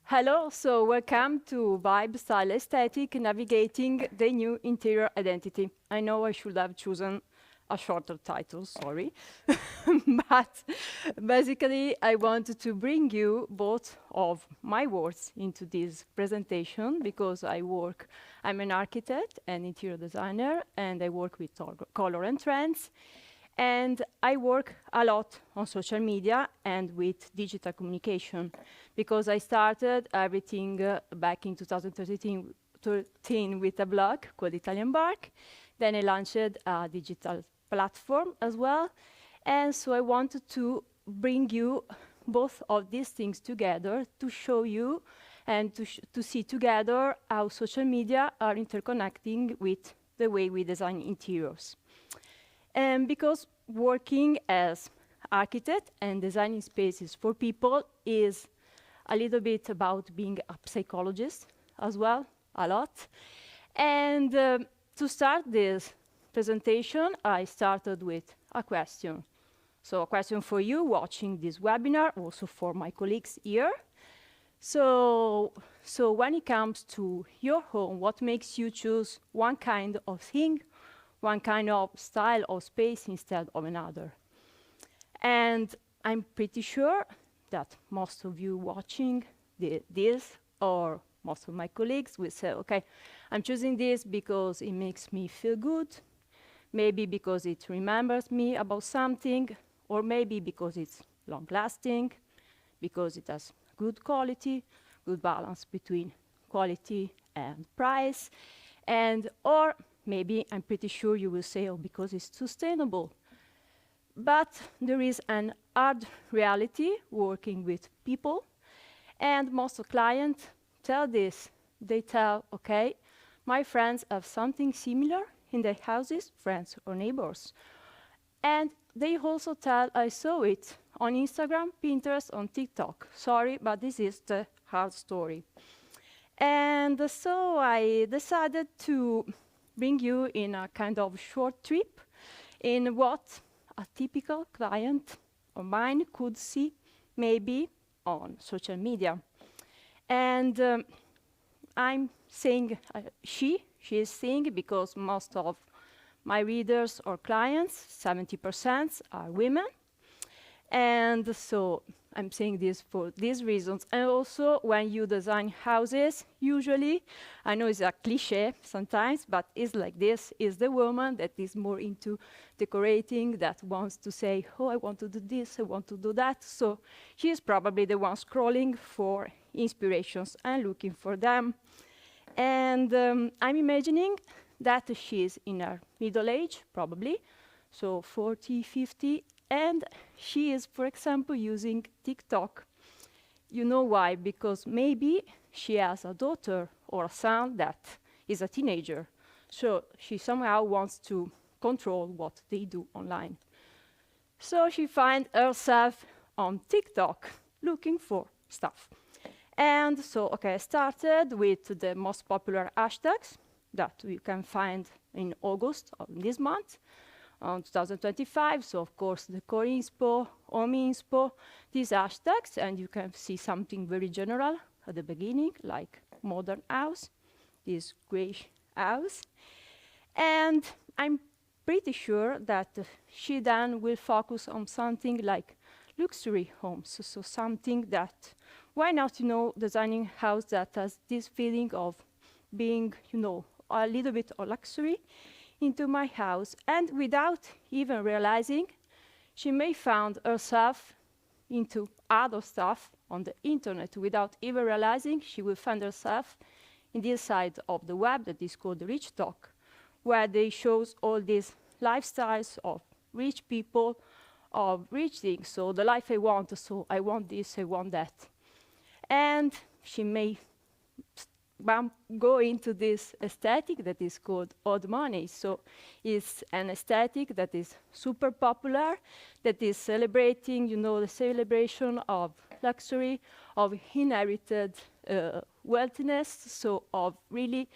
Hello, so welcome to Vibe Style Aesthetic, navigating the new interior identity. I know I should have chosen a shorter title, sorry. But basically, I wanted to bring you both of my words into this presentation because I'm an architect and interior designer, and I work with color and trends. And I work a lot on social media and with digital communication because I started everything back in 2013 with a blog called Italian Bark. Then I launched a digital platform as well. And so I wanted to bring you both of these things together to show you and to see together how social media are interconnecting with the way we design interiors. And because working as architect and designing spaces for people is a little bit about being a psychologist as well, a lot. And to start this presentation, I started with a question. So a question for you watching this webinar, also for my colleagues here. So when it comes to your home, what makes you choose one kind of thing, one kind of style or space instead of another? And I'm pretty sure that most of you watching this, or most of my colleagues, will say, okay, I'm choosing this because it makes me feel good, maybe because it remembers me about something, or maybe because it's long-lasting, because it has good quality, good balance between quality and price, and or maybe I'm pretty sure you will say, oh, because it's sustainable. But there is an hard reality working with people, and most of clients tell this. They tell, okay, my friends have something similar in their houses, friends or neighbors. And they also tell, I saw it on Instagram, Pinterest, on TikTok. Sorry, but this is the hard story. And so I decided to bring you in a kind of short trip in what a typical client of mine could see maybe on social media. And I'm saying she is saying because most of my readers or clients, 70% are women. And so I'm saying this for these reasons. And also, when you design houses, usually, I know it's a cliche sometimes, but it's like this, is the woman that is more into decorating, that wants to say, oh, I want to do this, I want to do that. So she's probably the one scrolling for inspirations and looking for them. And I'm imagining that she's in her middle age, probably, so 40, 50, and she is, for example, using TikTok. You know why? Because maybe she has a daughter or a son that is a teenager. So she somehow wants to control what they do online. So she finds herself on TikTok looking for stuff. And so, okay, I started with the most popular hashtags that we can find in August of this month. 2025, so of course the core inspo, home inspo, these hashtags, and you can see something very general at the beginning, like modern house, this grayish house. And I'm pretty sure that she then will focus on something like luxury homes, so something that, why not, designing a house that has this feeling of being, a little bit of luxury into my house, and without even realizing, she may find herself into other stuff on the internet. Without even realizing, she will find herself in this side of the web that is called Rich Talk, where they shows all these lifestyles of rich people, of rich things. So the life I want, so I want this, I want that. And she may go into this aesthetic that is called old money. So it's an aesthetic that is super popular, that is celebrating, the celebration of luxury, of inherited wealthiness, so of really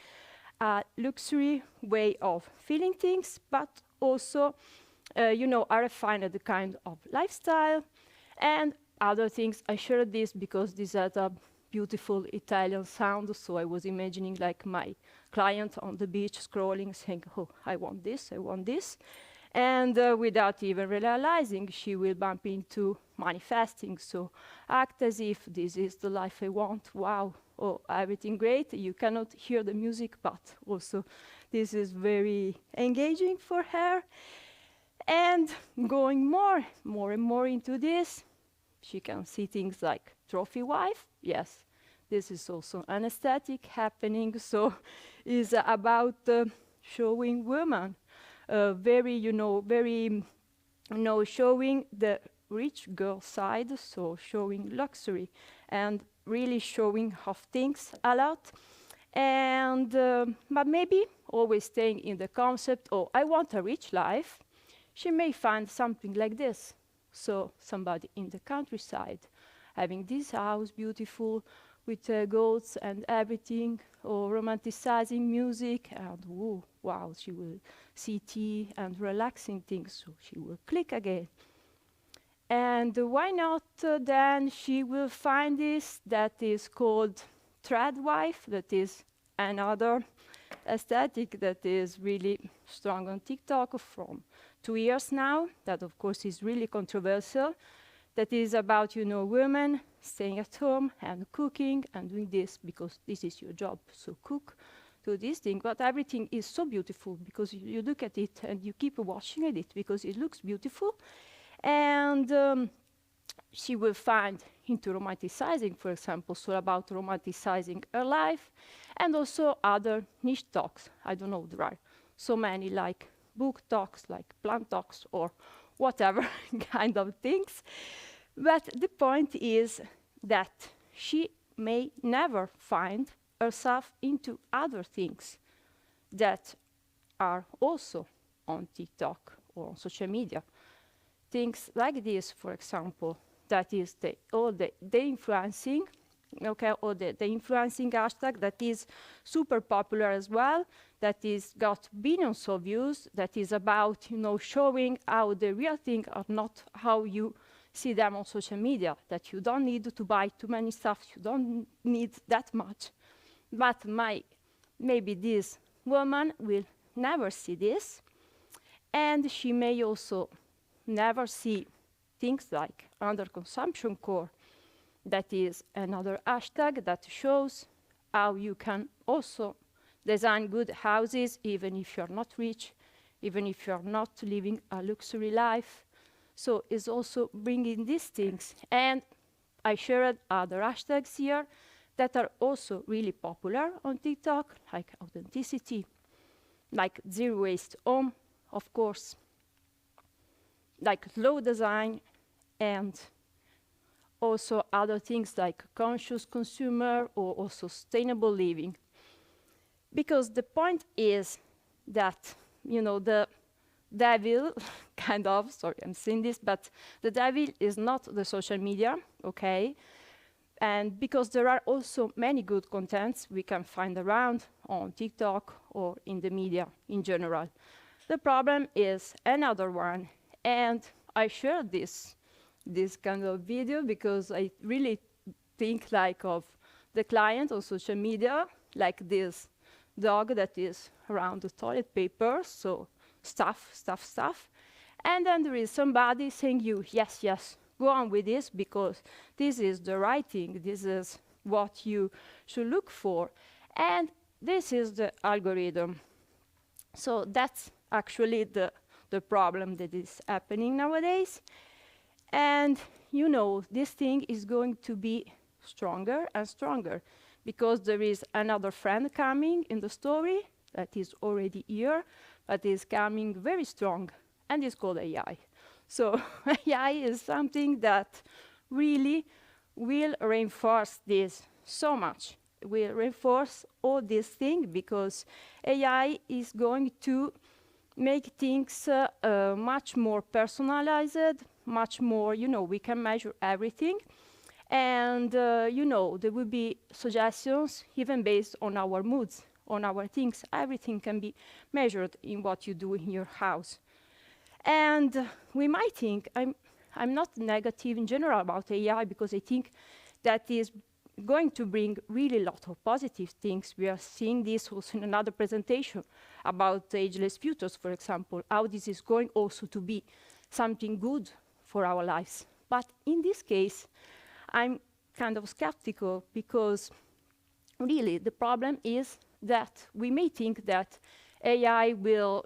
a luxury way of feeling things, but also I refined the kind of lifestyle and other things. I shared this because this had a beautiful Italian sound, so I was imagining like my client on the beach scrolling, saying, oh, I want this, I want this. And without even realizing, she will bump into manifesting. So act as if this is the life I want. Wow, oh, everything great. You cannot hear the music, but also this is very engaging for her. And going more and more into this, she can see things like trophy wife. Yes, this is also an aesthetic happening. So is about showing women, very, showing the rich girl side, so showing luxury and really showing off things a lot. And but maybe always staying in the concept, oh, I want a rich life. She may find something like this. So somebody in the countryside having this house beautiful with goats and everything, or romanticizing music, and whoa, wow, she will see tea and relaxing things, so she will click again. And why not then she will find this that is called trad wife, that is another aesthetic that is really strong on TikTok from 2 years now, that of course is really controversial, that is about, women staying at home and cooking and doing this because this is your job, so cook, do this thing, but everything is so beautiful because you look at it and you keep watching at it because it looks beautiful. And she will find into romanticizing, for example, so about romanticizing her life, and also other niche talks. I don't know, there are so many like book talks, like plant talks, or whatever kind of things. But the point is that she may never find herself into other things that are also on TikTok or on social media. Things like this, for example, that is the influencing, okay, or the influencing hashtag that is super popular as well, that is got billions of views, that is about, showing how the real things are not how you see them on social media, that you don't need to buy too many stuff, you don't need that much. But maybe this woman will never see this, and she may also never see things like under consumption core. That is another hashtag that shows how you can also design good houses even if you're not rich, even if you're not living a luxury life. So it's also bringing these things. And I shared other hashtags here that are also really popular on TikTok, like authenticity, like zero waste home, of course, like slow design, and also other things like conscious consumer or sustainable living. Because the point is that, the devil, kind of, sorry, I'm saying this, but the devil is not the social media, okay? And because there are also many good contents we can find around on TikTok or in the media in general. The problem is another one, and I shared this kind of video because I really think like of the client on social media, like this dog that is around the toilet paper, so stuff. And then there is somebody saying yes, go on with this because this is the right thing, this is what you should look for. And this is the algorithm. So that's actually the problem that is happening nowadays. And this thing is going to be stronger and stronger because there is another friend coming in the story that is already here, but is coming very strong, and it's called AI. So AI is something that really will reinforce this so much. Will reinforce all these things because AI is going to make things much more personalized, much more, we can measure everything. And, there will be suggestions even based on our moods, on our things. Everything can be measured in what you do in your house. And we might think, I'm not negative in general about AI because I think that is going to bring really a lot of positive things. We are seeing this also in another presentation about ageless futures, for example, how this is going also to be something good for our lives. But in this case, I'm kind of skeptical because really the problem is that we may think that AI will,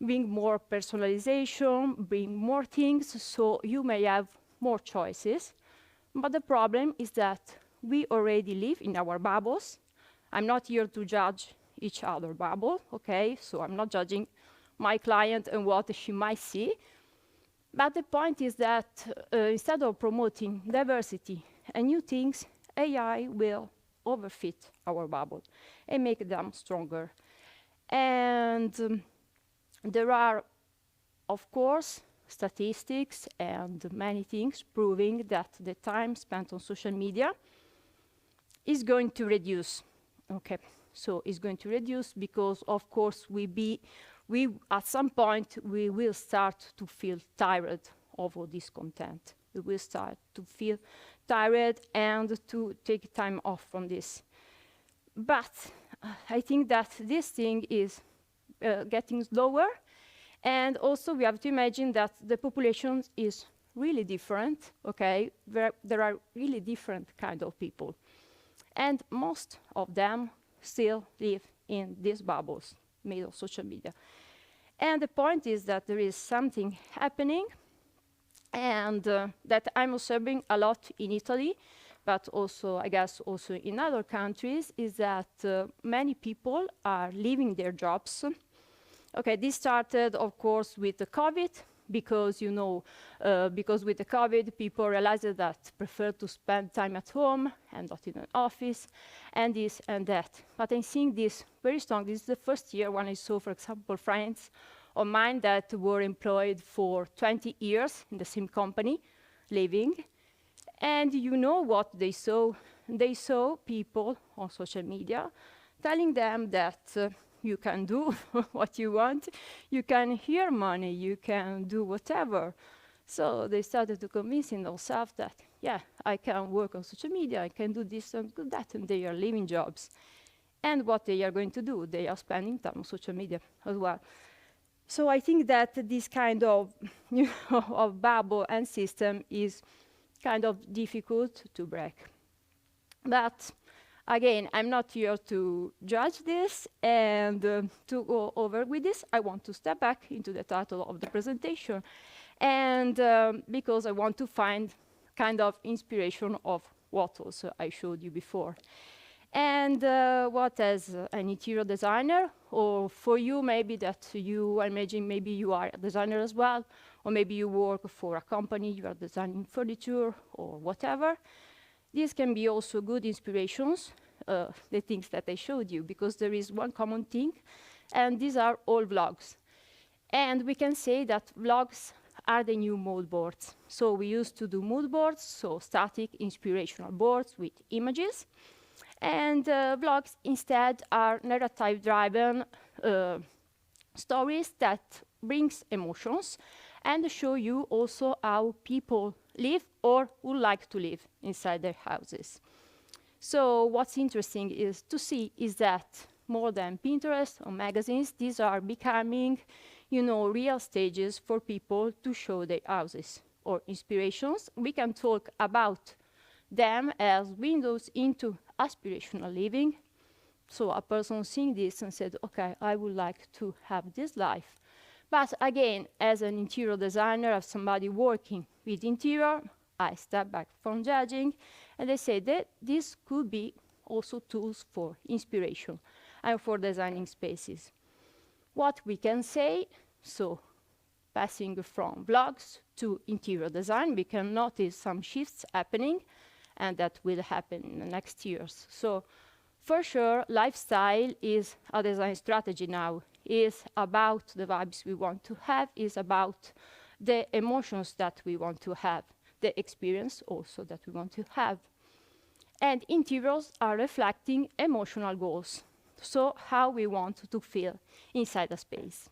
bring more personalization, bring more things, so you may have more choices. But the problem is that we already live in our bubbles. I'm not here to judge each other bubble, okay? So I'm not judging my client and what she might see. But the point is that instead of promoting diversity and new things, AI will overfit our bubble and make them stronger. And there are, of course, statistics and many things proving that the time spent on social media is going to reduce. Okay, so it's going to reduce because, of course, we at some point we will start to feel tired of all this content. We will start to feel tired and to take time off from this. But I think that this thing is getting slower, and also we have to imagine that the population is really different, okay? There are really different kind of people. And most of them still live in these bubbles made of social media. And the point is that there is something happening, and that I'm observing a lot in Italy, but also, I guess, also in other countries, is that many people are leaving their jobs. Okay, this started, of course, with the COVID, because because with the COVID, people realized that prefer to spend time at home and not in an office, and this and that. But I'm seeing this very strong. This is the first year when I saw, for example, friends of mine that were employed for 20 years in the same company, leaving. And you know what they saw? They saw people on social media telling them that you can do what you want, you can earn money, you can do whatever. So they started to convincing themselves that, yeah, I can work on social media, I can do this and do that, and they are leaving jobs. And what they are going to do? They are spending time on social media as well. So I think that this kind of, of bubble and system is kind of difficult to break. But again, I'm not here to judge this, and to go over with this, I want to step back into the title of the presentation, and because I want to find kind of inspiration of what also I showed you before. And what as an interior designer, or for you maybe that you, I imagine maybe you are a designer as well, or maybe you work for a company, you are designing furniture or whatever, these can be also good inspirations, the things that I showed you, because there is one common thing, and these are all vlogs. And we can say that vlogs are the new mood boards. So we used to do mood boards, so static inspirational boards with images. And vlogs instead are narrative-driven stories that brings emotions and show you also how people live or would like to live inside their houses. So what's interesting is to see is that more than Pinterest or magazines, these are becoming, real stages for people to show their houses or inspirations. We can talk about them as windows into aspirational living. So a person seeing this and said, okay, I would like to have this life. But again, as an interior designer, as somebody working with interior, I step back from judging, and I say that this could be also tools for inspiration and for designing spaces. What we can say, so passing from vlogs to interior design, we can notice some shifts happening, and that will happen in the next years. So for sure, lifestyle is a design strategy now, is about the vibes we want to have, is about the emotions that we want to have, the experience also that we want to have. And interiors are reflecting emotional goals, so how we want to feel inside a space.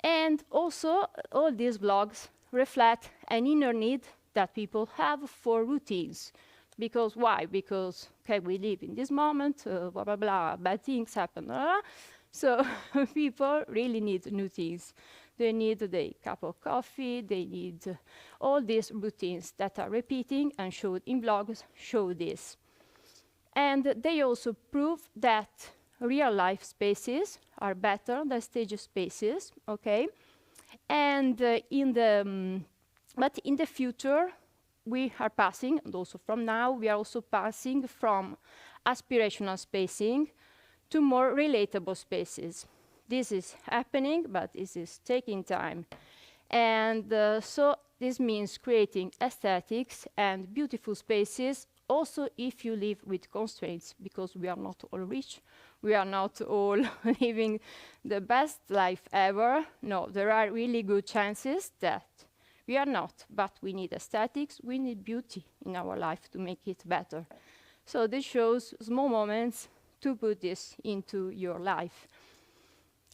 And also, all these blogs reflect an inner need that people have for routines. Because why? Because, okay, we live in this moment, blah, blah, blah, bad things happen, blah, blah. So people really need new things. They need their cup of coffee, they need all these routines that are repeating and showed in blogs show this. And they also prove that real life spaces are better than stage spaces, okay? And but in the future, we are passing, and also from now, we are also passing from aspirational spacing to more relatable spaces. This is happening, but this is taking time. And so this means creating aesthetics and beautiful spaces, also if you live with constraints, because we are not all rich, we are not all living the best life ever. No, there are really good chances that we are not, but we need aesthetics, we need beauty in our life to make it better. So this shows small moments to put this into your life.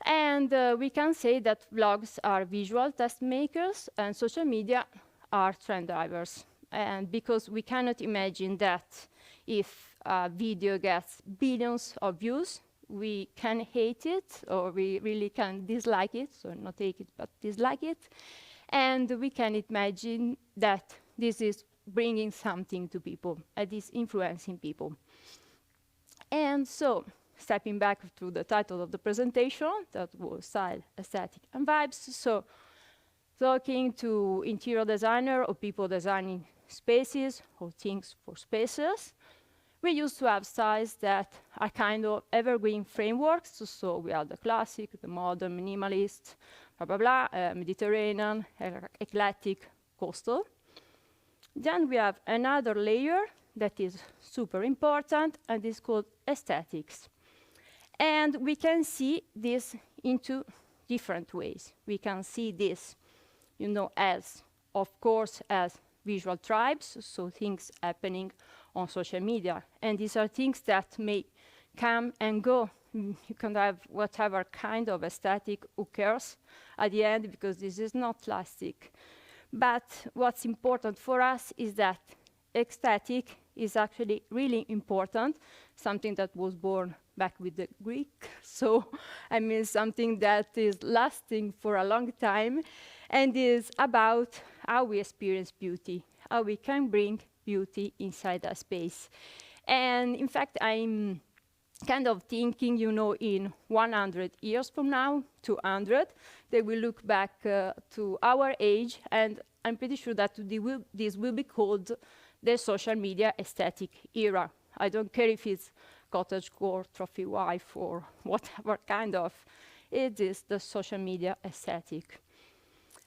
And we can say that blogs are visual test makers and social media are trend drivers. And because we cannot imagine that if a video gets billions of views, we can hate it, or we really can dislike it, so not take it, but dislike it. And we can imagine that this is bringing something to people, it is influencing people. And so, stepping back to the title of the presentation, that was Style, Aesthetic, and Vibes. So, talking to interior designer or people designing spaces or things for spaces, we used to have styles that are kind of evergreen frameworks. So we have the classic, the modern, minimalist, blah, blah, blah, Mediterranean, eclectic, coastal. Then we have another layer that is super important, and is called aesthetics. And we can see this in two different ways. We can see this, as, of course, as visual tribes, so things happening on social media. And these are things that may come and go. You can have whatever kind of aesthetic, who cares at the end, because this is not plastic. But what's important for us is that aesthetic is actually really important, something that was born back with the Greek. So, I mean, something that is lasting for a long time and is about how we experience beauty, how we can bring beauty inside a space. And in fact, I'm kind of thinking, in 100 years from now, 200, they will look back to our age, and I'm pretty sure that this will be called the social media aesthetic era. I don't care if it's cottagecore, trophy wife, or whatever kind of, it is the social media aesthetic.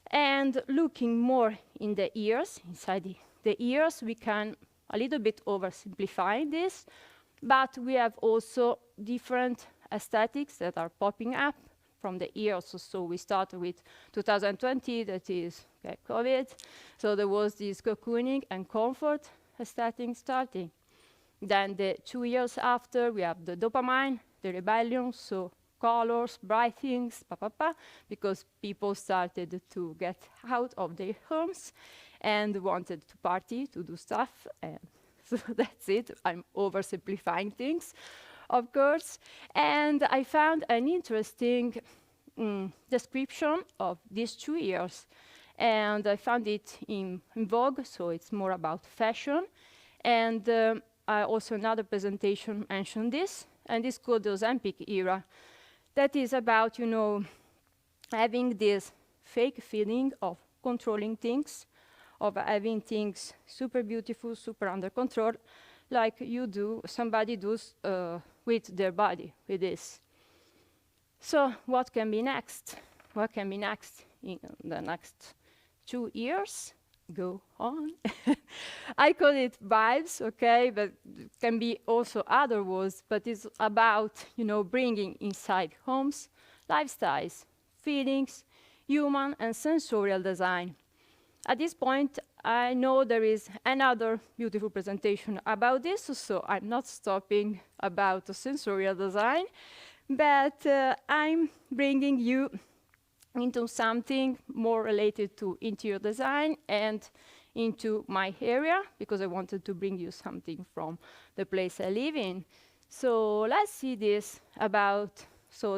And looking more in the ears, inside the ears, we can a little bit oversimplify this, but we have also different aesthetics that are popping up from the ears. So we started with 2020, that is COVID. So there was this cocooning and comfort aesthetic starting. Then the 2 years after, we have the dopamine, the rebellion, so colors, bright things, because people started to get out of their homes and wanted to party, to do stuff. And so that's it. I'm oversimplifying things, of course. And I found an interesting description of these 2 years. And I found it in Vogue, so it's more about fashion. And also another presentation mentioned this, and it's called the Ozempic era. That is about, having this fake feeling of controlling things, of having things super beautiful, super under control, like somebody does with their body, with this. So what can be next? What can be next in the next 2 years? Go on. I call it vibes, okay, but it can be also other words, but it's about, bringing inside homes, lifestyles, feelings, human and sensorial design. At this point, I know there is another beautiful presentation about this, so I'm not stopping about the sensorial design, but I'm bringing you into something more related to interior design and into my area, because I wanted to bring you something from the place I live in. So let's see this about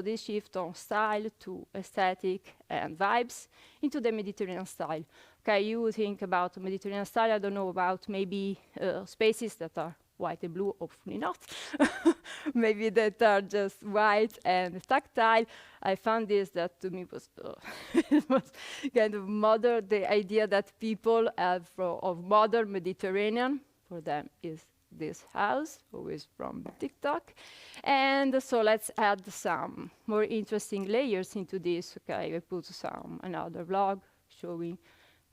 this shift on style to aesthetic and vibes into the Mediterranean style. Okay, you would think about Mediterranean style, I don't know, about maybe spaces that are white and blue, hopefully not. Maybe that are just white and tactile. I found this that to me was, it was kind of modern, the idea that people have of modern Mediterranean, for them is this house, always from TikTok. And so let's add some more interesting layers into this. Okay, I put another vlog showing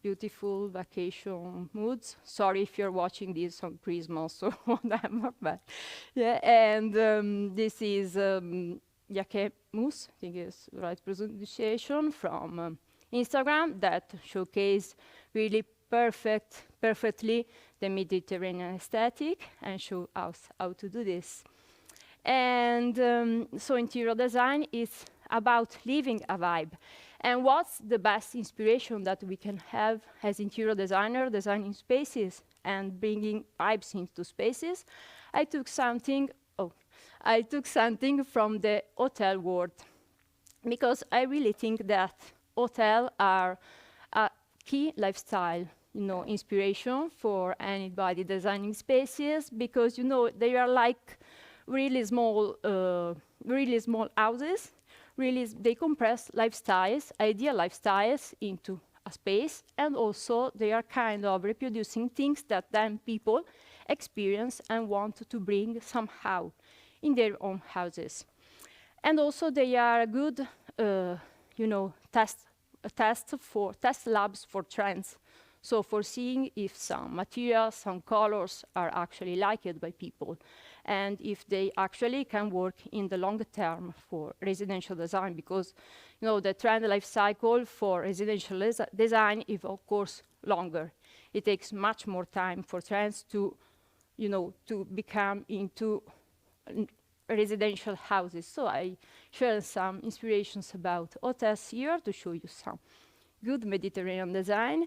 beautiful vacation moods. Sorry if you're watching this on Christmas or whatever, but yeah. And this is Jacquet Mousse, I think is the right pronunciation, from Instagram, that showcase really perfectly the Mediterranean aesthetic and show us how to do this. And so interior design is about living a vibe. And what's the best inspiration that we can have as interior designer, designing spaces and bringing vibes into spaces? I took something from the hotel world, because I really think that hotels are a key lifestyle, inspiration for anybody designing spaces, because they are like really small houses. Really, they compress lifestyles, ideal lifestyles, into a space, and also they are kind of reproducing things that then people experience and want to bring somehow in their own houses. And also they are good, test labs for trends. So for seeing if some materials, some colors are actually liked by people, and if they actually can work in the long term for residential design, because the trend life cycle for residential design is of course longer. It takes much more time for trends to become into residential houses. So I share some inspirations about hotels here to show you some good Mediterranean design.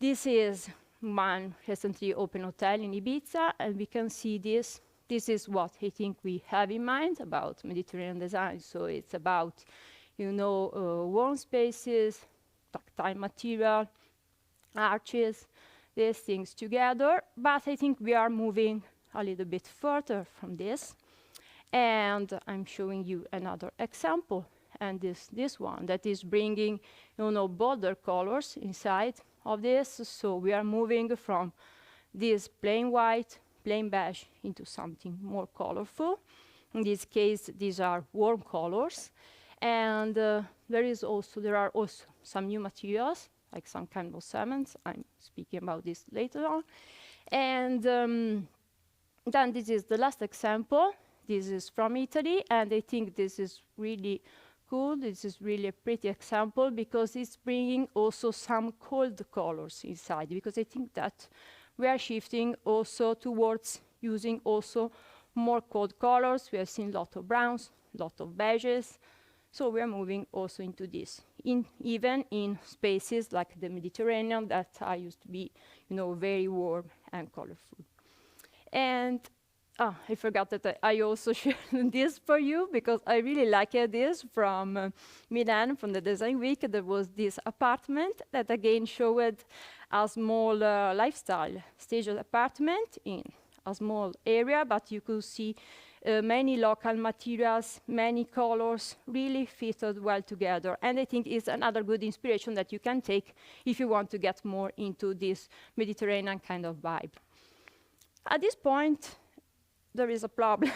This is one recently opened hotel in Ibiza, and we can see this. This is what I think we have in mind about Mediterranean design. So it's about, warm spaces, tactile material, arches, these things together. But I think we are moving a little bit further from this. And I'm showing you another example. And this one that is bringing, bolder colors inside of this. So we are moving from this plain white, plain beige, into something more colorful. In this case, these are warm colors. And there are also some new materials, like some kind of cements. I'm speaking about this later on. And then this is the last example. This is from Italy, and I think this is really cool. This is really a pretty example, because it's bringing also some cold colors inside, because I think that we are shifting also towards using also more cold colors. We have seen a lot of browns, a lot of beiges. So we are moving also into this, even in spaces like the Mediterranean that are used to be, very warm and colorful. And I forgot that I also shared this for you, because I really liked this from Milan, from the Design Week. There was this apartment that again showed a small lifestyle staged apartment in a small area, but you could see many local materials, many colors, really fitted well together. And I think it's another good inspiration that you can take if you want to get more into this Mediterranean kind of vibe. At this point, there is a problem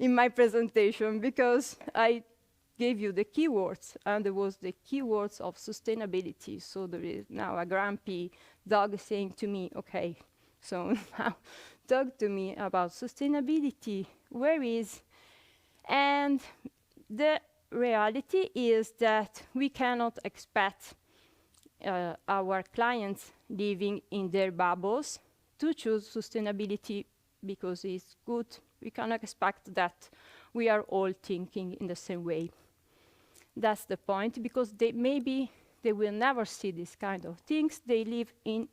in my presentation, because I gave you the keywords, and there was the keywords of sustainability. So there is now a grumpy dog saying to me, okay, so now talk to me about sustainability. Where is? And the reality is that we cannot expect our clients living in their bubbles to choose sustainability because it's good. We cannot expect that we are all thinking in the same way. That's the point, because maybe they will never see these kind of things. They live in,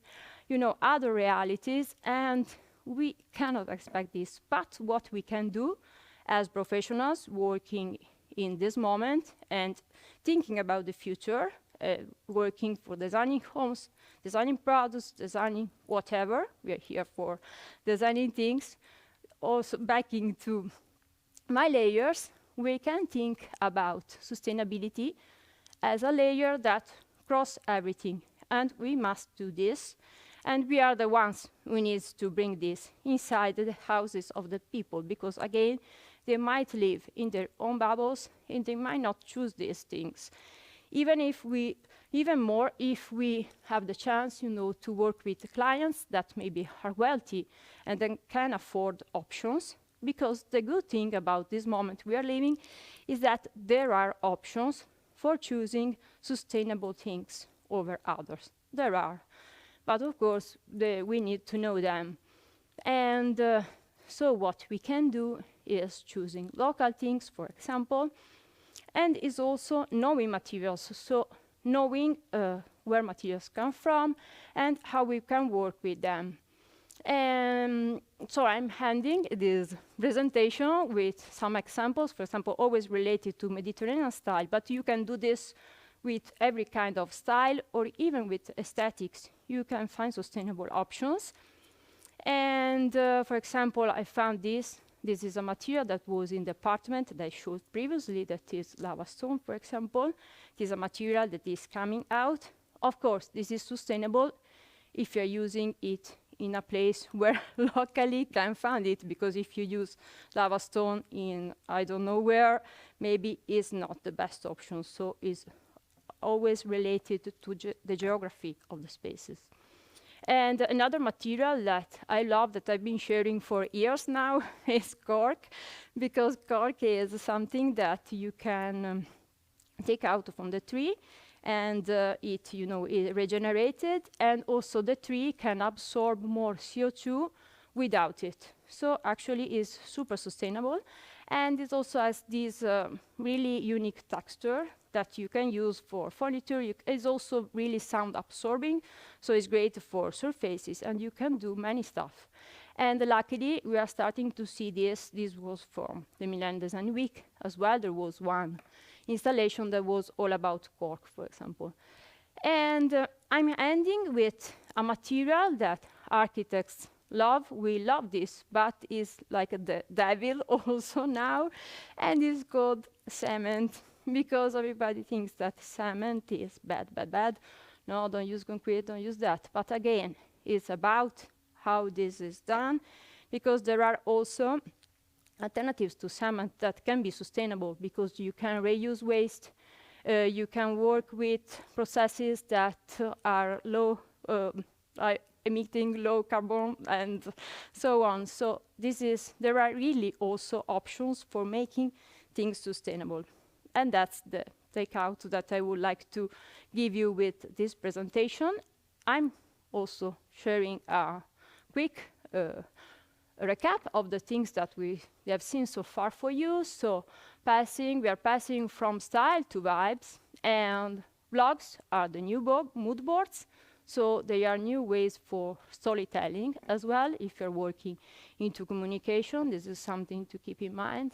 other realities, and we cannot expect this. But what we can do as professionals working in this moment and thinking about the future, working for designing homes, designing products, designing whatever. We are here for designing things. Also, back into my layers, we can think about sustainability as a layer that crosses everything. And we must do this. And we are the ones who need to bring this inside the houses of the people, because again, they might live in their own bubbles and they might not choose these things. Even more if we have the chance, to work with clients that maybe are wealthy and then can afford options. Because the good thing about this moment we are living is that there are options for choosing sustainable things over others. There are. But of course, we need to know them. And so what we can do is choosing local things, for example, and is also knowing materials. So knowing where materials come from and how we can work with them. So I'm handing this presentation with some examples, for example, always related to Mediterranean style, but you can do this with every kind of style, or even with aesthetics. You can find sustainable options. And for example, I found this. This is a material that was in the apartment that I showed previously, that is lava stone, for example. It is a material that is coming out. Of course, this is sustainable if you're using it in a place where locally can find it, because if you use lava stone in I don't know where, maybe it's not the best option. So it's always related to the geography of the spaces. And another material that I love, that I've been sharing for years now, is cork, because cork is something that you can take out from the tree, and it regenerated, and also the tree can absorb more CO2 without it. So actually it's super sustainable, and it also has this really unique texture that you can use for furniture. It's also really sound absorbing, so it's great for surfaces, and you can do many stuff. And luckily, we are starting to see this. This was from the Milan Design Week as well. There was one installation that was all about cork, for example. And I'm ending with a material that architects love. We love this, but it's like the devil also now, and it's called cement, because everybody thinks that cement is bad, bad, bad. No, don't use concrete, don't use that. But again, it's about how this is done, because there are also alternatives to cement that can be sustainable, because you can reuse waste, you can work with processes that are low, emitting low carbon, and so on. So there are really also options for making things sustainable. And that's the takeout that I would like to give you with this presentation. I'm also sharing a quick recap of the things that we have seen so far for you. So we are passing from style to vibes, and blogs are the new mood boards. So they are new ways for storytelling as well. If you're working into communication, this is something to keep in mind.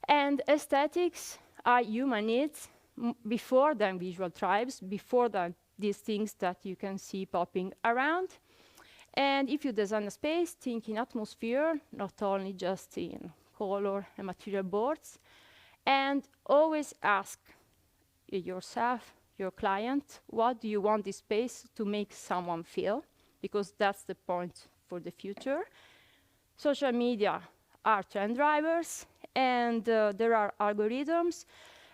And aesthetics are human needs before than visual tribes, before than these things that you can see popping around. And if you design a space, think in atmosphere, not only just in color and material boards. And always ask yourself, your client, what do you want this space to make someone feel? Because that's the point for the future. Social media are trend drivers, and there are algorithms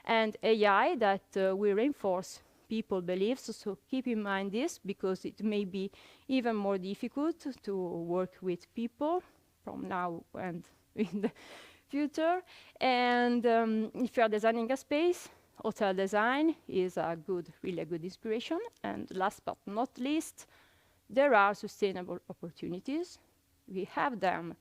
and AI that will reinforce people beliefs. So keep in mind this, because it may be even more difficult to work with people from now and in the future. And if you are designing a space, hotel design is really a good inspiration. And last but not least, there are sustainable opportunities. We have them.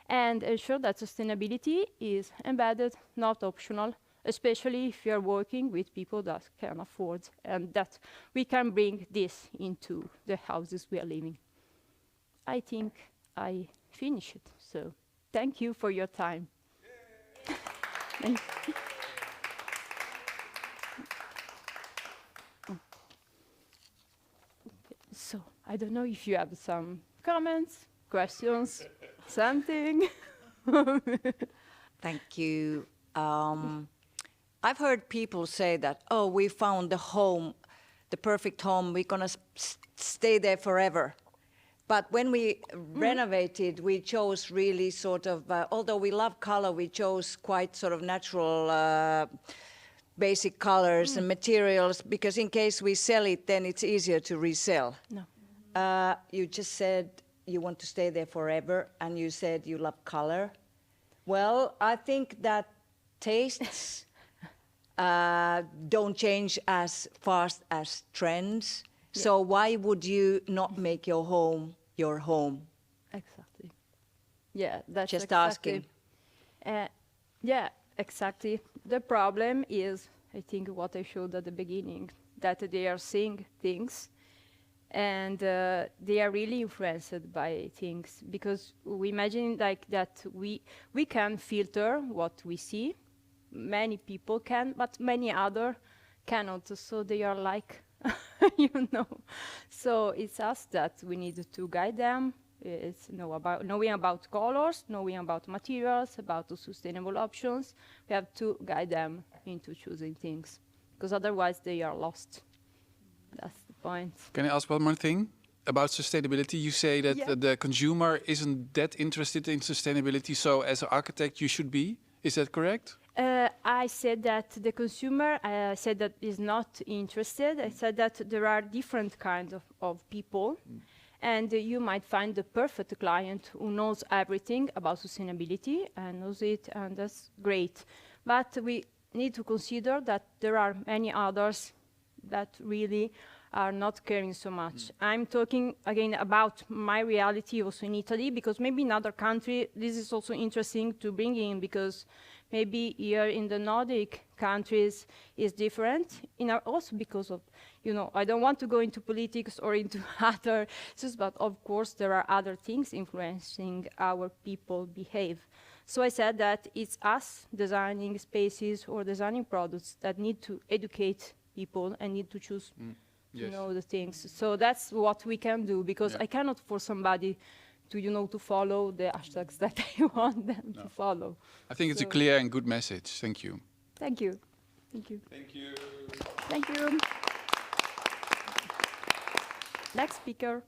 And ensure that sustainability is embedded, not optional, especially if you are working with people that can afford, and that we can bring this into the houses we are living. I think I finished it, so thank you for your time. Thank you. So, I don't know if you have some comments, questions, something. Thank you. I've heard people say that, oh, we found the home, the perfect home, we're going to stay there forever. But when we renovated, we chose really sort of, although we love color, we chose quite sort of natural, basic colors and materials, because in case we sell it, then it's easier to resell. No. You just said you want to stay there forever, and you said you love color. Well, I think that tastes don't change as fast as trends. Yeah. So why would you not make your home your home? Exactly. Yeah, that's just exactly. Asking. Yeah, exactly. The problem is, I think, what I showed at the beginning, that they are seeing things and they are really influenced by things, because we imagine like that we can filter what we see. Many people can, but many other cannot. So they are like, you know. So it's us that we need to guide them. It's knowing about colors, knowing about materials, about the sustainable options. We have to guide them into choosing things, because otherwise they are lost. That's the point. Can I ask one more thing about sustainability? You say that the consumer isn't that interested in sustainability, so as an architect you should be. Is that correct? I said that the consumer said that is not interested. I said that there are different kinds of people, and you might find the perfect client who knows everything about sustainability and knows it, and that's great. But we need to consider that there are many others that really are not caring so much. I'm talking again about my reality also in Italy, because maybe in other countries this is also interesting to bring in, because maybe here in the Nordic countries is different, also because of, you know, I don't want to go into politics or into other issues, but of course there are other things influencing our people behave. So I said that it's us designing spaces or designing products that need to educate people and need to choose to know the things. So that's what we can do, because I cannot force somebody to, you know, to follow the hashtags that I want them to follow. I think it's a clear and good message. Thank you. Thank you. Thank you. Thank you. Thank you. Next speaker.